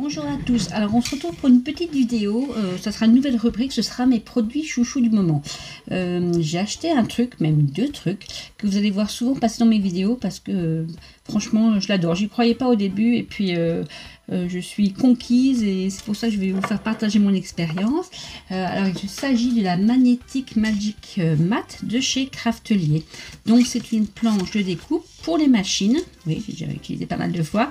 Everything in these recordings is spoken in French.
Bonjour à tous, alors on se retrouve pour une petite vidéo, ça sera une nouvelle rubrique, ce sera mes produits chouchous du moment. J'ai acheté un truc, même deux trucs, que vous allez voir souvent passer dans mes vidéos parce que franchement je l'adore. J'y croyais pas au début et puis je suis conquise et c'est pour ça que je vais vous faire partager mon expérience. Alors il s'agit de la Magnetic Magic Mat de chez Craftelier. Donc c'est une planche de découpe pour les machines, oui j'ai déjà utilisé pas mal de fois,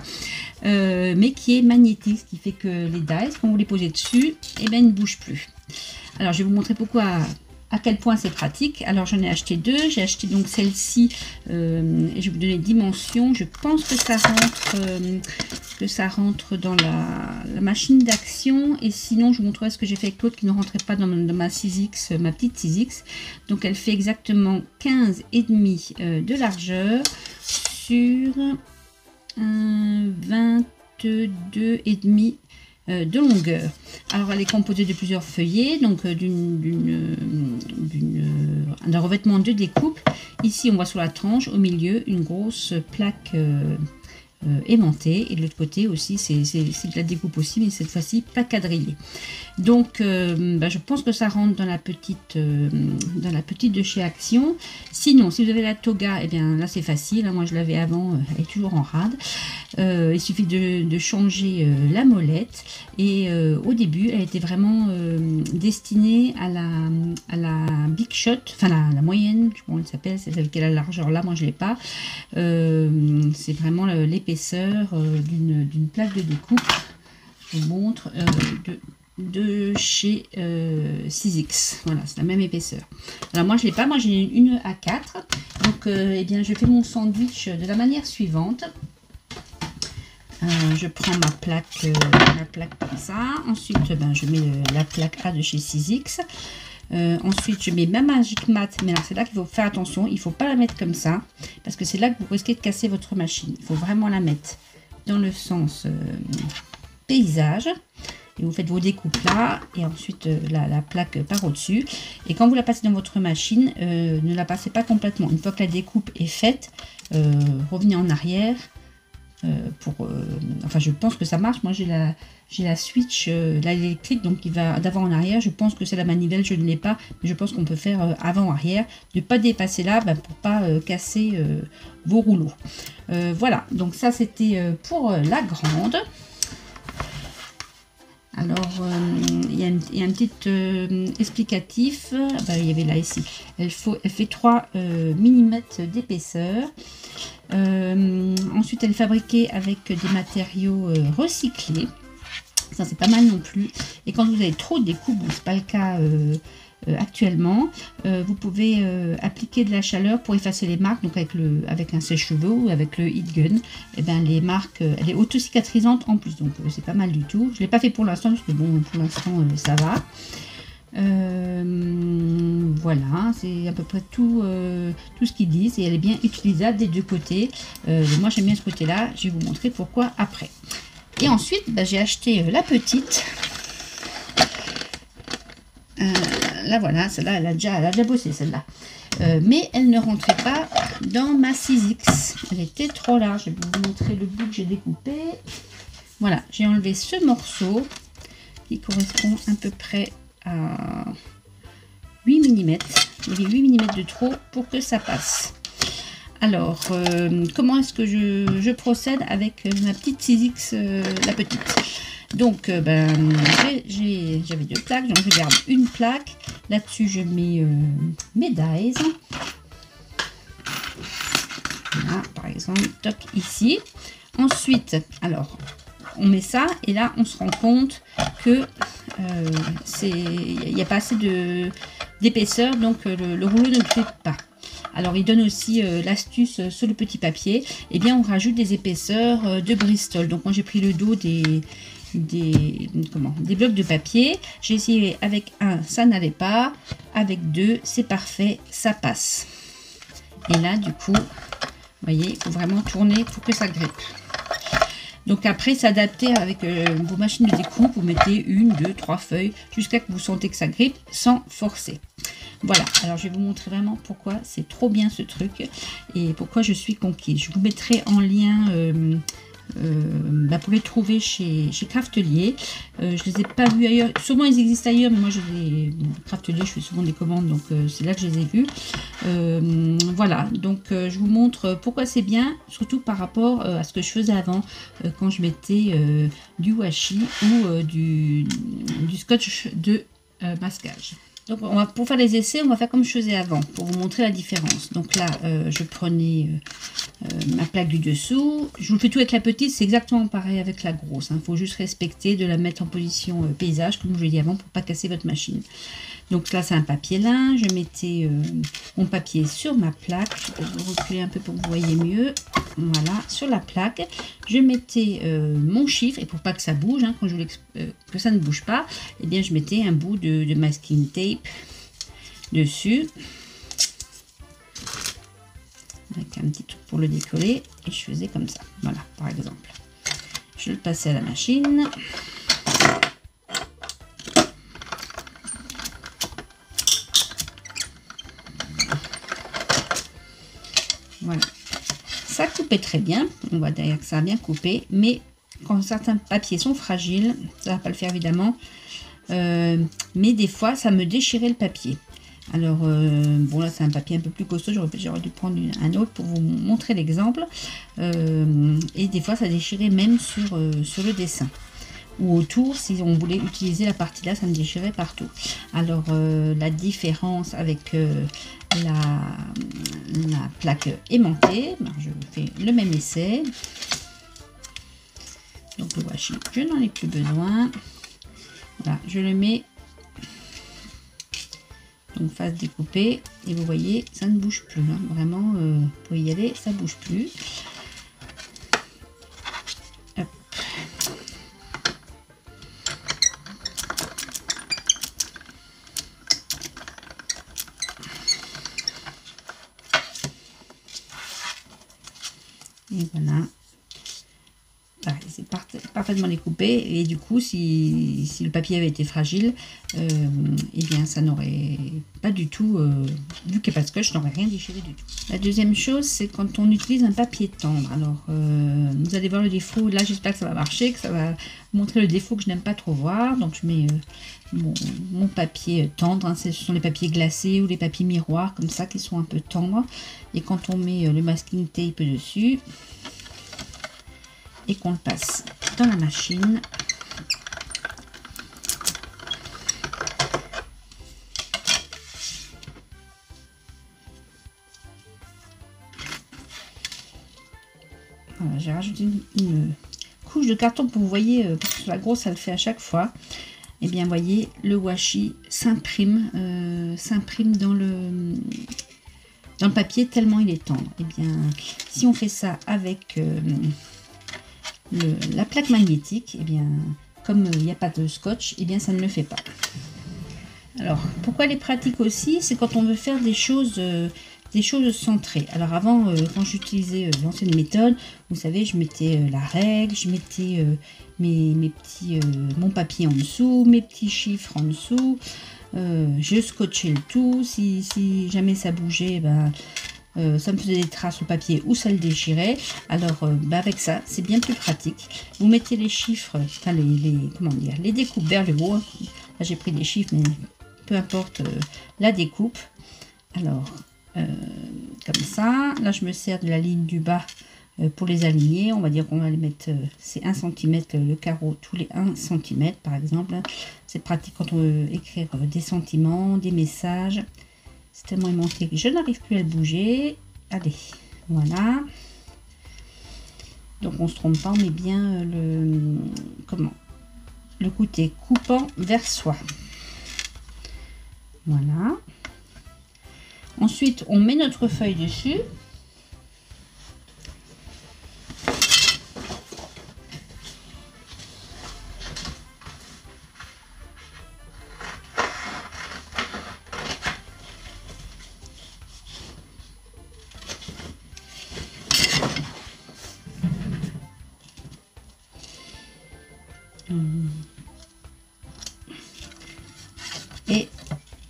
mais qui est magnétique, ce qui fait que les dies, quand vous les posez dessus, eh bien, ils ne bougent plus. Alors je vais vous montrer pourquoi, à quel point c'est pratique. Alors j'en ai acheté deux, j'ai acheté donc celle-ci et je vais vous donner les dimensions. Je pense que ça rentre dans la machine d'action, et sinon je vous montrerai ce que j'ai fait avec l'autre qui ne rentrait pas dans ma 6X, ma petite 6X. Donc elle fait exactement 15,5 de largeur sur 22,5 de longueur. Alors elle est composée de plusieurs feuillets, donc d'un revêtement de découpe. Ici on voit sur la tranche au milieu une grosse plaque aimantée, et de l'autre côté aussi c'est de la découpe aussi, mais cette fois-ci pas quadrillée. Donc je pense que ça rentre dans la petite de chez Action. Sinon si vous avez la Toga, et bien là c'est facile, hein, moi je l'avais avant, elle est toujours en rade. Il suffit de changer la molette, et au début elle était vraiment destinée à la Big Shot, enfin la moyenne, comment elle s'appelle, c'est celle qui a la largeur là, moi je l'ai pas. C'est vraiment l'épaisseur d'une plaque de découpe. Je vous montre de chez 6X, voilà, c'est la même épaisseur. Alors moi je l'ai pas, moi j'ai une A4. Donc eh bien je fais mon sandwich de la manière suivante. Je prends ma plaque comme ça, ensuite je mets la plaque A de chez 6X. Ensuite je mets ma Magic Mat, mais alors c'est là qu'il faut faire attention, il ne faut pas la mettre comme ça, parce que c'est là que vous risquez de casser votre machine. Il faut vraiment la mettre dans le sens paysage, et vous faites vos découpes là, et ensuite la plaque par au-dessus. Et quand vous la passez dans votre machine, ne la passez pas complètement. Une fois que la découpe est faite, revenez en arrière. Enfin je pense que ça marche. Moi j'ai la switch l'électrique, donc il va d'avant en arrière. Je pense que c'est la manivelle, je ne l'ai pas, mais je pense qu'on peut faire avant arrière, ne pas dépasser là pour pas casser vos rouleaux. Voilà, donc ça c'était pour la grande. Alors il y a un petit explicatif. Il y avait là ici, elle fait 3 mm d'épaisseur. Ensuite elle est fabriquée avec des matériaux recyclés, ça c'est pas mal non plus. Et quand vous avez trop de découpes, c'est pas le cas actuellement, vous pouvez appliquer de la chaleur pour effacer les marques, donc avec un sèche-cheveux ou avec le heat gun. Et ben les marques, elle est auto-cicatrisante en plus, donc c'est pas mal du tout. Je l'ai pas fait pour l'instant parce que bon, pour l'instant ça va. Voilà, c'est à peu près tout ce qu'ils disent, et elle est bien utilisable des deux côtés. Moi j'aime bien ce côté là, je vais vous montrer pourquoi après. Et ensuite j'ai acheté la petite, là voilà, celle-là elle a déjà bossé celle-là, mais elle ne rentrait pas dans ma 6X, elle était trop large. Je vais vous montrer le bout que j'ai découpé. Voilà, j'ai enlevé ce morceau qui correspond à peu près à 8 mm. Il y avait 8 mm de trop pour que ça passe. Alors, comment est-ce que je procède avec ma petite 6X, la petite? Donc, j'avais deux plaques, donc je garde une plaque. Là-dessus, je mets mes dies. Voilà, par exemple, toc ici. Ensuite, alors, on met ça, et là, on se rend compte que il n'y a pas assez d'épaisseur, donc le rouleau ne fait pas. Alors il donne aussi l'astuce sur le petit papier, et bien on rajoute des épaisseurs de Bristol. Donc moi j'ai pris le dos des blocs de papier. J'ai essayé avec un, ça n'allait pas, avec deux c'est parfait, ça passe. Et là du coup, vous voyez, il faut vraiment tourner pour que ça grippe. Donc après, s'adapter avec vos machines de découpe, vous mettez 1, 2, 3 feuilles jusqu'à que vous sentez que ça grippe sans forcer. Voilà, alors je vais vous montrer vraiment pourquoi c'est trop bien ce truc et pourquoi je suis conquise. Je vous mettrai en lien Pour les trouver chez Craftelier. Je les ai pas vus ailleurs. Sûrement ils existent ailleurs, mais moi je les Craftelier, je fais souvent des commandes, donc c'est là que je les ai vus. Voilà, donc je vous montre pourquoi c'est bien, surtout par rapport à ce que je faisais avant, quand je mettais du washi ou du scotch de masquage. Donc pour faire les essais, on va faire comme je faisais avant, pour vous montrer la différence. Donc là, je prenais ma plaque du dessous. Je vous fais tout avec la petite, c'est exactement pareil avec la grosse. Il faut juste respecter de la mettre en position paysage, comme je l'ai dit avant, pour ne pas casser votre machine. Donc là, c'est un papier lin. Je mettais mon papier sur ma plaque. Je vais vous reculer un peu pour que vous voyez mieux. Voilà, sur la plaque. Je mettais mon chiffre, et pour pas que ça bouge, hein, quand je voulais que ça ne bouge pas, eh bien, je mettais un bout de masking tape dessus. Avec un petit truc pour le décoller. Et je faisais comme ça. Voilà, par exemple. Je le passais à la machine. Voilà, ça coupait très bien, on voit derrière que ça a bien coupé, mais quand certains papiers sont fragiles, ça va pas le faire évidemment, mais des fois ça me déchirait le papier. Alors bon, là c'est un papier un peu plus costaud, j'aurais dû prendre un autre pour vous montrer l'exemple, et des fois ça déchirait même sur le dessin. Ou autour, si on voulait utiliser la partie là, ça me déchirait partout. Alors la différence avec la plaque aimantée, je fais le même essai. Donc le washi, je n'en ai plus besoin. Voilà, je le mets donc face découpée, et vous voyez, ça ne bouge plus, hein. Vraiment, pour y aller, ça bouge plus. Hop. Et voilà, c'est parfaitement découpé, et du coup si le papier avait été fragile, et bien ça n'aurait pas du tout, vu qu'il n'y a pas de scotch, n'aurait rien déchiré du tout. La deuxième chose, c'est quand on utilise un papier tendre. Alors vous allez voir le défaut, là j'espère que ça va marcher, que ça va montrer le défaut que je n'aime pas trop voir. Donc je mets mon papier tendre, hein, ce sont les papiers glacés ou les papiers miroirs comme ça qui sont un peu tendres, et quand on met le masking tape dessus et qu'on le passe dans la machine, voilà, j'ai rajouté une couche de carton pour vous voyez, parce que la grosse ça le fait à chaque fois. Et bien vous voyez, le washi s'imprime dans le papier tellement il est tendre. Et bien si on fait ça avec la plaque magnétique, et bien comme il n'y a pas de scotch, et bien ça ne le fait pas. Alors pourquoi elle est pratique aussi, c'est quand on veut faire des choses centrées. Alors avant, quand j'utilisais l'ancienne méthode, vous savez, je mettais la règle, je mettais mon papier en dessous, mes petits chiffres en dessous, je scotchais le tout. Si jamais ça bougeait, ça me faisait des traces au papier ou ça le déchirait. Alors avec ça, c'est bien plus pratique. Vous mettez les chiffres, enfin les découpes vers le haut. Là j'ai pris des chiffres, mais peu importe la découpe. Alors comme ça, là je me sers de la ligne du bas pour les aligner. On va dire qu'on va les mettre, c'est 1 cm le carreau tous les 1 cm par exemple. C'est pratique quand on veut écrire des sentiments, des messages. C'est tellement aimanté que je n'arrive plus à le bouger. Allez, voilà. Donc on se trompe pas, on met bien le côté coupant vers soi. Voilà. Ensuite, on met notre feuille dessus. Et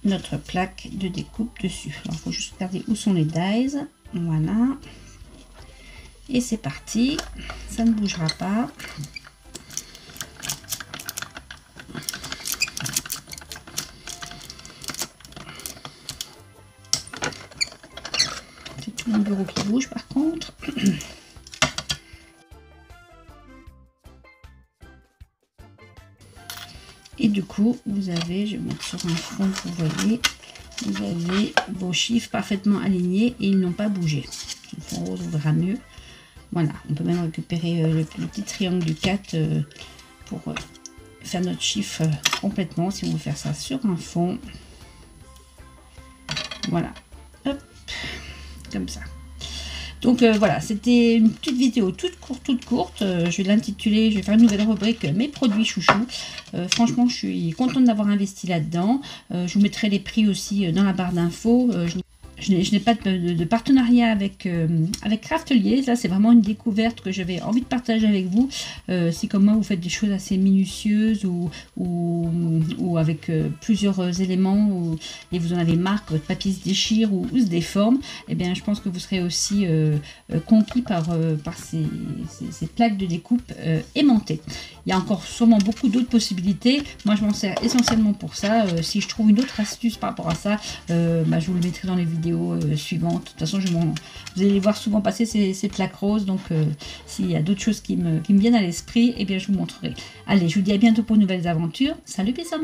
notre plaque de découpe dessus. Alors il faut juste regarder où sont les dies. Voilà. Et c'est parti, ça ne bougera pas. C'est tout mon bureau qui bouge par contre. Et du coup, vous avez, je vais mettre sur un fond pour vous voyez, vous avez vos chiffres parfaitement alignés et ils n'ont pas bougé. Le fond rose vous verra mieux. Voilà, on peut même récupérer le petit triangle du 4 pour faire notre chiffre complètement. Si on veut faire ça sur un fond, voilà, hop, comme ça. Donc voilà, c'était une petite vidéo toute courte. Je vais l'intituler, je vais faire une nouvelle rubrique mes produits chouchous. Franchement, je suis contente d'avoir investi là-dedans. Je vous mettrai les prix aussi dans la barre d'infos. Je n'ai pas de partenariat avec Craftelier. Là, c'est vraiment une découverte que j'avais envie de partager avec vous. Si comme moi, vous faites des choses assez minutieuses ou avec plusieurs éléments et vous en avez marre que votre papier se déchire ou se déforme, eh bien, je pense que vous serez aussi conquis par ces plaques de découpe aimantées. Il y a encore sûrement beaucoup d'autres possibilités. Moi, je m'en sers essentiellement pour ça. Si je trouve une autre astuce par rapport à ça, je vous le mettrai dans les vidéos suivantes. De toute façon, vous allez les voir souvent passer ces plaques roses. Donc, s'il y a d'autres choses qui me viennent à l'esprit, eh bien, je vous montrerai. Allez, je vous dis à bientôt pour de nouvelles aventures. Salut, bisous!